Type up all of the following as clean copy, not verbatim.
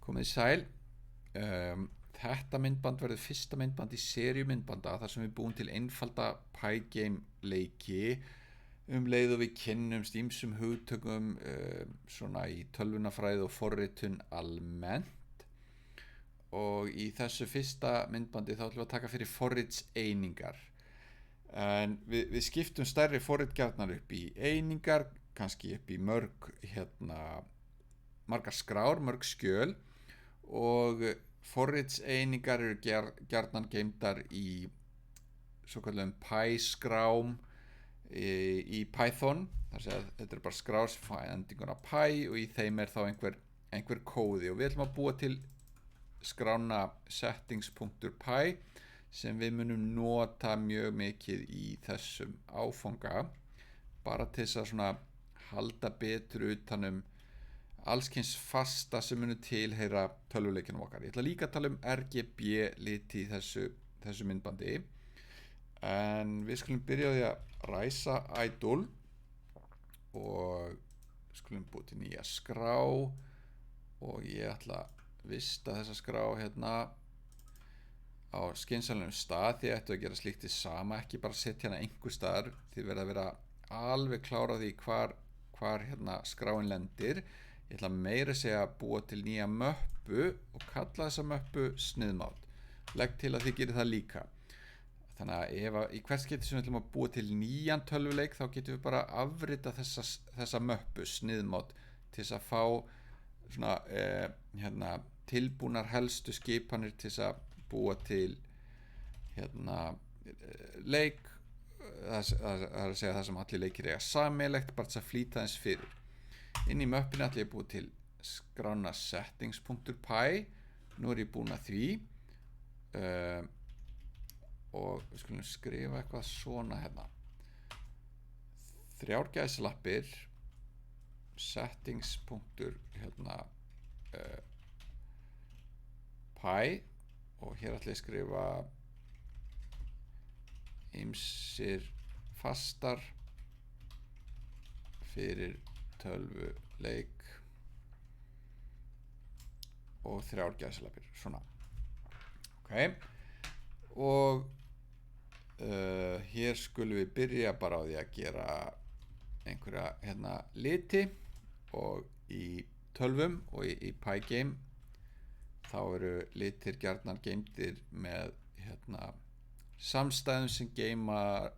Komið sæl. Þetta myndband verður fyrsta myndband í seríu myndbanda þar sem við búum til einfalda Pygame leiki leið og við kynnumst ýmsum hugtökum svona í tölvunarfræði og forritun almennt. Og í þessu fyrsta myndbandi þá ætlum við að taka fyrir forritseiningar. En við skiptum stærri forritgjarnar upp í einingar, kannski upp í margar skrár, mörg skjöl, og forritseiningar eru gjarnan geymdar í svokallum py-skrám í Python. Þetta er bara skrár sem fá endinguna py og í þeim er þá einhver kóði, og við ætlum að búa til skrána settings.py sem við munum nota mjög mikið í þessum áfanga, bara til þess að svona halda betur utanum allskyns fasta sem munum tilheyra tölvuleikinum okkar. Ég ætla líka að tala RGB liti í þessu myndbandi, en við skulum byrja á því að ræsa idle og skulum búa til nýja skrá, og ég ætla að vista þessa skrá hérna á skynsamlegum stað. Þið ættu að gera slíkt hið sama, ekki bara setja hérna einhver staðar. Þið verða að vera alveg klára á því hvar hérna skráin lendir. Ég ætla meira að segja að búa til nýja möppu og kalla þessa möppu sniðmátt. Legg til að þið gerir það líka. Þannig að í hvert skipti sem við ætlum að búa til nýjan tölvuleik, þá getum við bara afrita þessa möppu sniðmátt til þess að fá svona tilbúnar helstu skipanir til þess að búa til leik. Það er að segja það sem allir leikir eiga sameiginlegt, bara þess að flýta þess fyrir. Inn í möppinu ætla ég að búa til skrána settings.py. Nú er ég búin að því, og við skulum skrifa eitthvað svona hérna. 3 gæslappir settings.py, og hér ætla ég að skrifa ýmsir fastar fyrir tölvuleik og 3 gæslappir, svona. Ok, og hér skulum við byrja bara á því að gera einhverja liti, og í tölvum og í Pygame þá eru litir gjarnan geymdir með samstæðum sem geyma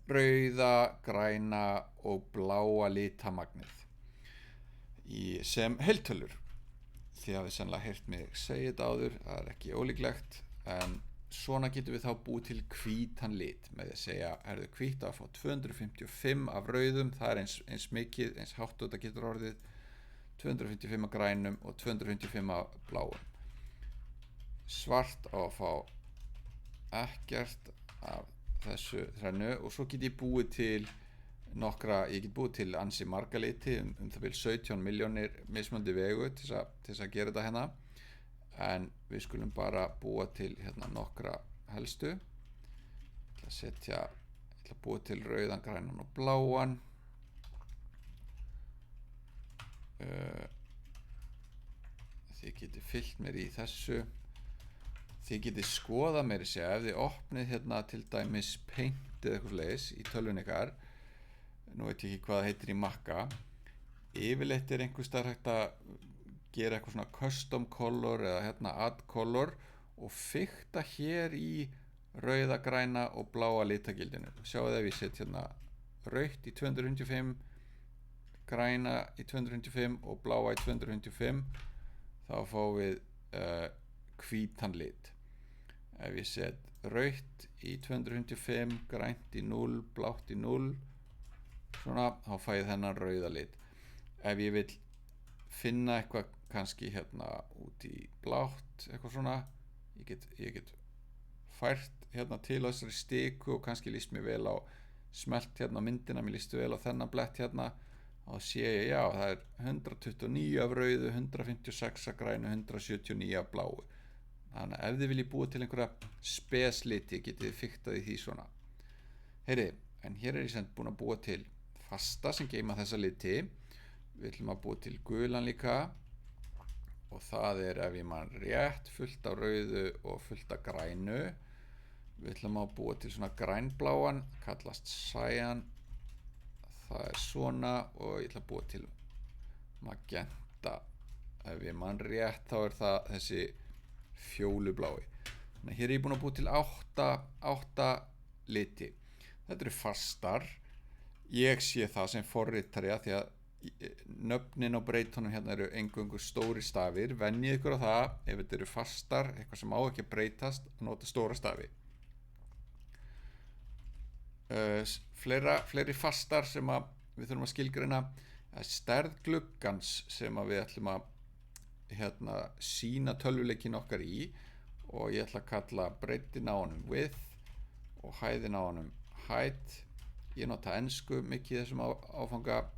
rauða, græna og bláa litamagnið sem heiltölur. Þið hafið sennilega heyrt mig segja þetta áður, það er ekki ólíklegt, en svona getum við þá búið til hvítan lit með því að segja, hvítt að fá 255 af rauðum, það er eins mikið, eins hátt og þetta getur orðið, 255 af grænum og 255 af bláum. Svart á að fá ekkert af þessu þrennu, og svo get ég búið til ansi marga liti, það bil 17 milljónir mismunandi vegu til þess að gera þetta hérna, en við skulum bara búa til nokkra helstu. Ég ætla að búa til rauðan, grænan og bláan. Þið getið fylgt mér í þessu. Þið getið skoða mér í sig ef þið opnið til dæmis Paint eða eitthvað svoleiðis í tölvun ykkar. Nú veit ég ekki hvað það heitir í Makka. Yfirleitt er einhvers staðar hægt að gera eitthvað svona custom color eða add color og fikta hér í rauða, græna og bláa litagildinu. Sjáu ef ég set rautt í 255, græna í 255 og bláa í 255, þá fáum við hvítan lit. Ef ég set rautt í 255, grænt í 0, blátt í 0, svona, þá fæ ég þennan rauða lit. Ef ég vil finna eitthvað kannski út í blátt, eitthvað svona, ég get fært til á þessari stiku og kannski líst mér vel á smelt myndina, mér líst vel á þennan blett og sé ég, já, það er 129 af rauðu, 156 af grænu, 179 af bláu. Þannig að ef þið viljið búa til einhverja spesliti, getið þið fiktað í því svona. Heyri, en hér er ég sem búin að búa til fasta sem geyma þessa liti. við ætlum að búa til gulan líka og það ef ég man rétt fullt af rauðu og fullt af grænu. Við ætlum að búa til svona grænbláan, kallast cyan, það svona og ég ætla að búa til magenta. Ef ég man rétt þá það þessi fjólublái. Þannig að hér ég búin að búa til 8 liti. Þetta eru fastar. Ég sé það sem forritari að því að nöfnin á breytunum hérna eru eingöngu stóri stafir. Venjið ykkur á það, ef þetta eru fastar, eitthvað sem á ekki að breytast, að nota stóra stafi. Fleiri fastar sem við þurfum að skilgreina stærð gluggans sem við ætlum að sýna tölvuleikin okkar í og ég ætla að kalla breiddina á honum width og hæðina á honum height. Ég nota ensku mikið í þessum áfanga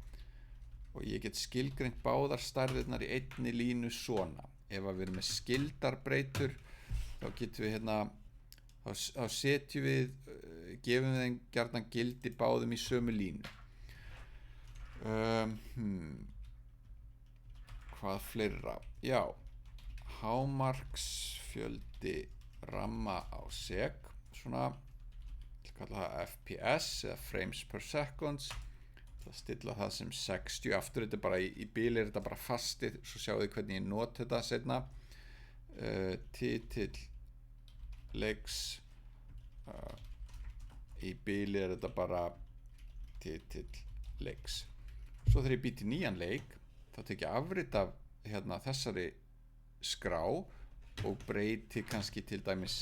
og ég get skilgreint báðar stærðirnar í einni línu svona. Ef við erum með skildar breytur þá getum við þá setjum við gefum við þeim gjarnan gildi báðum í sömu línu. Hvað fleira? Já, hámarksfjöldi ramma á sek, svona, ég kalla það FPS eða frames per seconds. Það stilla það sem 60, aftur þetta bara í bíli þetta bara fastið, svo sjáu þið hvernig ég nota þetta seinna. Titill leiks, í bíli þetta bara titill leiks. Svo þegar ég bý til nýjan leik þá tek ég afrit af þessari skrá og breyti kannski til dæmis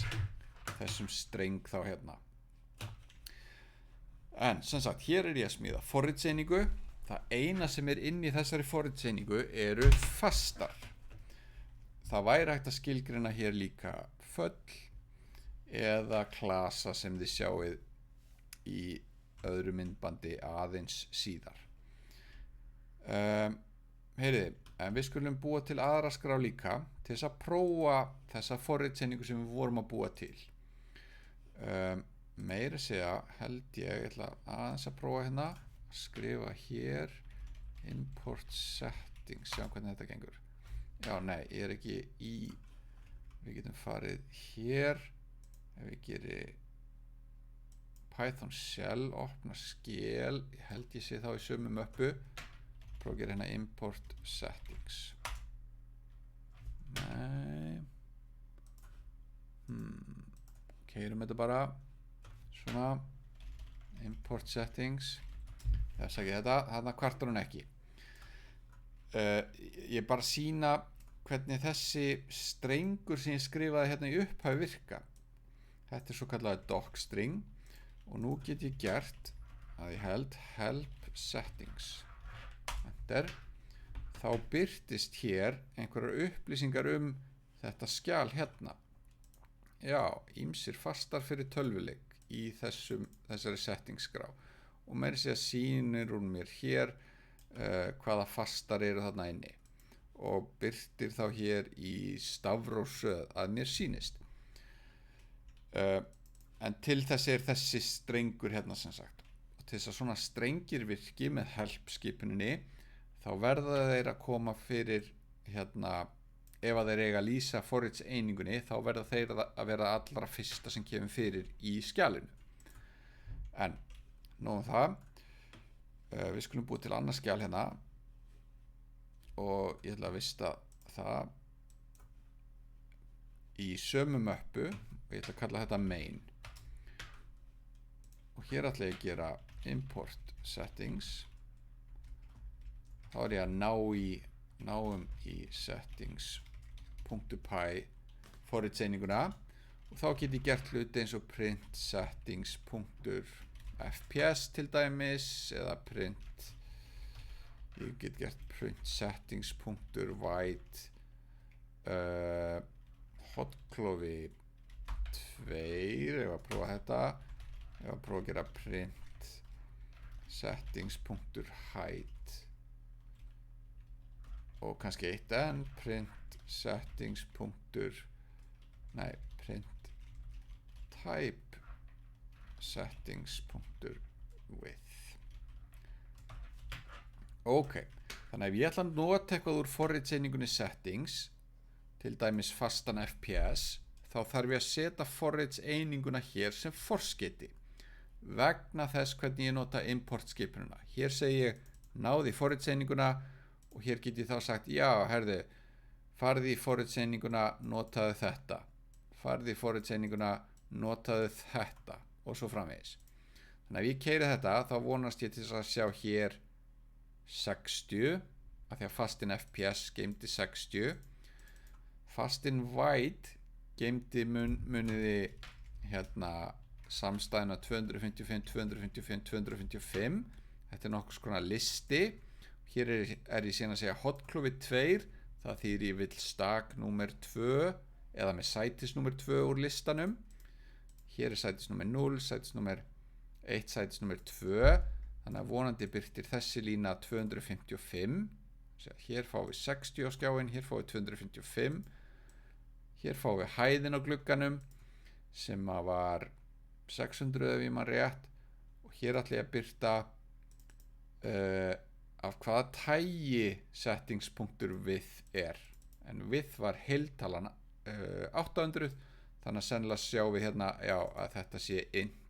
þessum streng þá En sem sagt, hér ég að smíða forritseiningu. Það eina sem inn í þessari forritseiningu eru fastar. Það væri hægt að skilgreina hér líka föll eða klasa sem þið sjáið í öðru myndbandi aðeins síðar. Heyriði, en við skulum búa til aðra skrá líka til þess að prófa þessa forritseiningu sem við vorum að búa til. Meira segja held ég ætla aðeins að prófa skrifa hér import settings, sjá hvernig þetta gengur. Já, nei, ég ekki í, við getum farið hér, ef við gerum Python shell, opna skil, ég held ég sé þá í sömu möppu, prófa að gera import settings. Nei, keyrum þetta bara, svona, import settings, þess að þetta, þarna kvartar hún ekki. Ég bara sýna hvernig þessi strengur sem ég skrifaði í upphafi virka. Þetta svo kallaði docstring og nú get ég gert að ég held help settings. Enter. Þá birtist hér einhverjar upplýsingar þetta skjal Já, ýmsir fastar fyrir tölvuleik í þessari settingsgrá og meira segja sýnir hún mér hér hvaða fastar eru þarna inni og birtir þá hér í stafrófsröð að mér sýnist. En til þess þessi strengur sem sagt. Og til þess að svona strengir virki með help skipuninni þá verða þeir að koma fyrir ef að þeir eiga að lýsa forritseiningunni þá verða þeir að vera allra fyrsta sem kemur fyrir í skjalinu. En nóg það. Við skulum búið til annað skjal og ég ætla að vista það í sömu möppu og ég ætla að kalla þetta main. Og hér ætla ég að gera import settings. Þá ég að náum í settings.py forritseininguna og þá get ég gert hluti eins og print settings.fps til dæmis eða ég get gert print settings.white hotklofi 2 ef að prófa þetta ef að prófa að gera print settings.height og kannski eitt en print settings. Print type settings.width. Ok, Þannig ef ég ætla að nota eitthvað úr forritseiningunni settings, til dæmis fastan FPS, þá þarf ég að setja forritseininguna hér sem forskeyti vegna þess hvernig ég nota importskipunina. Hér segi ég náði í forritseininguna og hér get ég þá sagt já, herðu, farði í forritseininguna, notaðu þetta, farði í forritseininguna, notaðu þetta og svo framvegis. Þannig að ef ég keyri þetta þá vonast ég til að sjá hér 60 af því að fastin FPS geymdi 60, fastin white geymdi muniði hérna samstæðuna 255, 255, 255. Þetta nokkuð svona listi. Hér er ég síðan að segja hotklofi 2, það þýðir ég vill stak númer 2 eða með sætis númer 2 úr listanum. Hér er sætis númer 0, sætis númer 1, sætis númer 2. Þannig að vonandi birtir þessi lína 255. Hér fáum við 60 á skjáin, hér fáum við 255. Hér fáum við hæðin á glugganum sem var 600 ef ég man rétt. Og hér ætla ég að birta af hvaða tægi settingspunktur width er. En width var heiltalan 800, þannig að sennilega sjáum við hérna já, að þetta sé int.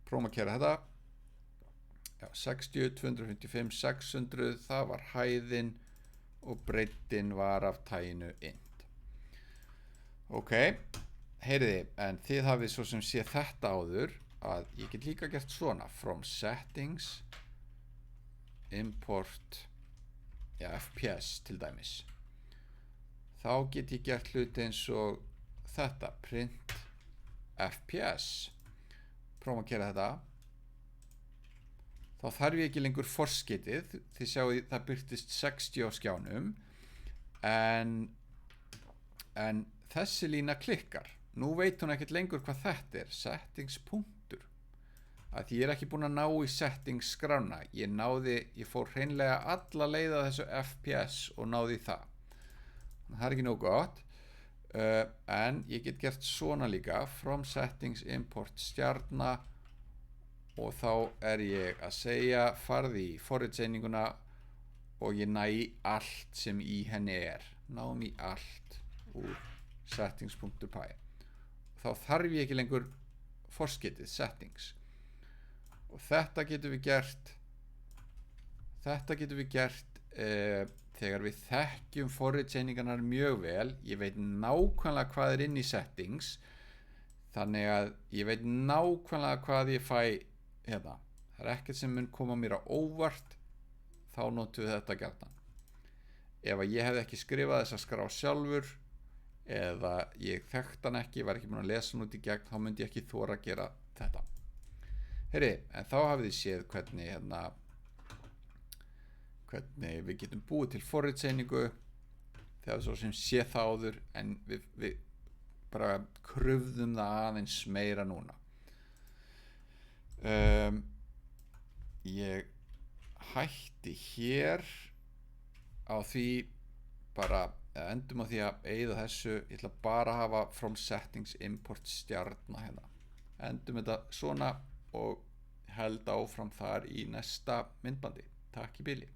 Prófum að keyra þetta. Já, 60, 255, 600, það var hæðin og breiddin var af tæginu int. Ok, heyriði, en þið hafið svo sem sé þetta áður að ég get líka gert svona from settings import FPS til dæmis. Þá get ég gert hluti eins og þetta, print FPS. Prófum að gera þetta. Þá þarf ég ekki lengur forskeytið, þið sjáu það birtist 60 á skjánum, en þessi lína klikkar. Nú veit hún ekkert lengur hvað þetta er, settingspunktur. Að því ég er ekki búinn að ná í settings skrána. Ég fór hreinlega alla leið að þessu FPS og náði í það. Það er ekki nógu gott, en ég get gert svona líka, from settings import stjarna, og þá er ég að segja farði í forritseininguna og ég næ í allt sem í henni er. Náum í allt úr settings.py. Þá þarf ég ekki lengur forskeytið settings. Og þetta getum við gert þegar við þekkjum forritseiningarnar mjög vel. Ég veit nákvæmlega hvað er inn í settings, þannig að ég veit nákvæmlega hvað ég fæ hérna. Það er ekkert sem mun koma mér á óvart, þá notum við þetta gjarnan. Ef að ég hefði ekki skrifað þessa skrá sjálfur eða ég þekkt hann ekki, var ekki búinn að lesa hann út í gegn, þá myndi ég ekki þora að gera þetta. Heyri, en þá hafið þið séð hvernig við getum búið til forritseiningu þegar svo sem sé það áður, en við bara krufðum það aðeins meira núna. Ég hætti hér á því bara endum á því að eyða þessu. Ég ætla bara að hafa from settings import stjarna hérna. Endum þetta svona og held áfram þar í næsta myndbandi. Takk í bili.